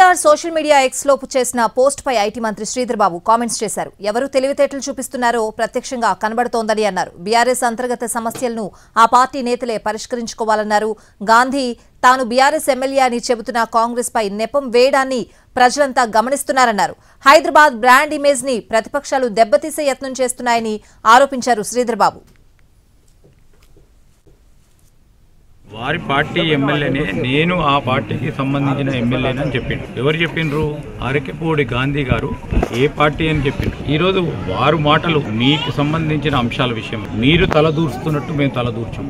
KTR social media X లో చేసిన post pi IT మంత్రి శ్రీధర్ బాబు కామెంట్స్ చేశారు. ఎవరు తెలివితేటలు చూపిస్తున్నారో ప్రత్యక్షంగా కనబడుతోందని అన్నారు. బీఆర్ఎస్ అంతర్గత సమస్యలను ఆ పార్టీ నేతలే పరిష్కరించుకోవాలన్నారు. గాంధీ తాను బీఆర్ఎస్ ఎమ్మెల్యే అని చెబుతున్న కాంగ్రెస్ పై నెపం వేయడాన్ని ప్రజలంతా గమనిస్తున్నారన్నారు. హైదరాబాద్ బ్రాండ్ ఇమేజ్ ని ప్రతిపక్షాలు దెబ్బతీసే యత్నం చేస్తున్నాయని ఆరోపించారు శ్రీధర్ బాబు. వారి పార్టీ ఎమ్మెల్యేనే, నేను ఆ పార్టీకి సంబంధించిన ఎమ్మెల్యేనని చెప్పిండు. ఎవరు చెప్పిండ్రు? అరకెపూడి గాంధీ గారు ఏ పార్టీ అని చెప్పిండ్రు. ఈరోజు వారు మాటలు మీకు సంబంధించిన అంశాల విషయం మీరు తలదూర్చుతున్నట్టు మేము తలదూర్చాం.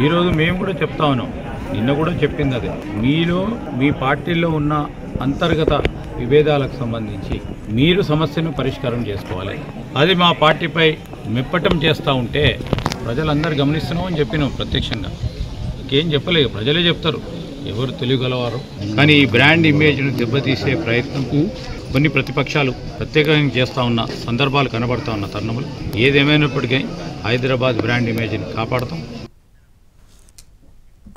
ఈరోజు మేము కూడా చెప్తా ఉన్నాం, నిన్న కూడా చెప్పింది అదే. మీలో మీ పార్టీలో ఉన్న అంతర్గత విభేదాలకు సంబంధించి మీరు సమస్యను పరిష్కారం చేసుకోవాలి. అది మా పార్టీపై మెప్పటం చేస్తూ ఉంటే ప్రజలందరూ గమనిస్తున్నామని చెప్పినాం. ప్రత్యక్షంగా ఏం చెప్పలేదు, ప్రజలే చెప్తారు ఎవరు తెలియగలవారు. కానీ ఈ బ్రాండ్ ఇమేజ్ను దెబ్బతీసే ప్రయత్నం కొన్ని ప్రతిపక్షాలు ప్రత్యేకంగా చేస్తూ ఉన్న సందర్భాలు కనబడుతూ ఉన్న తరుణములు. ఏదేమైనప్పటికీ హైదరాబాద్ బ్రాండ్ ఇమేజ్ని కాపాడుతాం.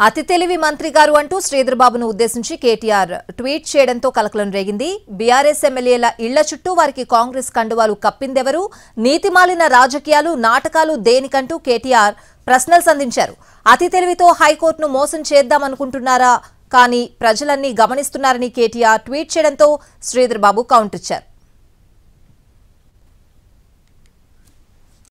అతి తెలివి మంత్రి గారు అంటూ శ్రీధర్ బాబును ఉద్దేశించి కేటీఆర్ ట్వీట్ చేయడంతో కలకలం రేగింది. బీఆర్ఎస్ ఎమ్మెల్యేల ఇళ్ల చుట్టూ వారికి కాంగ్రెస్ కండువాలు కప్పిందెవరు? నీతిమాలిన రాజకీయాలు, నాటకాలు దేనికంటూ కేటీఆర్ ప్రశ్నలు సంధించారు. అతి తెలివితో హైకోర్టును మోసం చేద్దామనుకుంటున్నారా? కానీ ప్రజలన్నీ గమనిస్తున్నారని కేటీఆర్ ట్వీట్ చేయడంతో శ్రీధర్ బాబు కౌంటర్ ఇచ్చారు.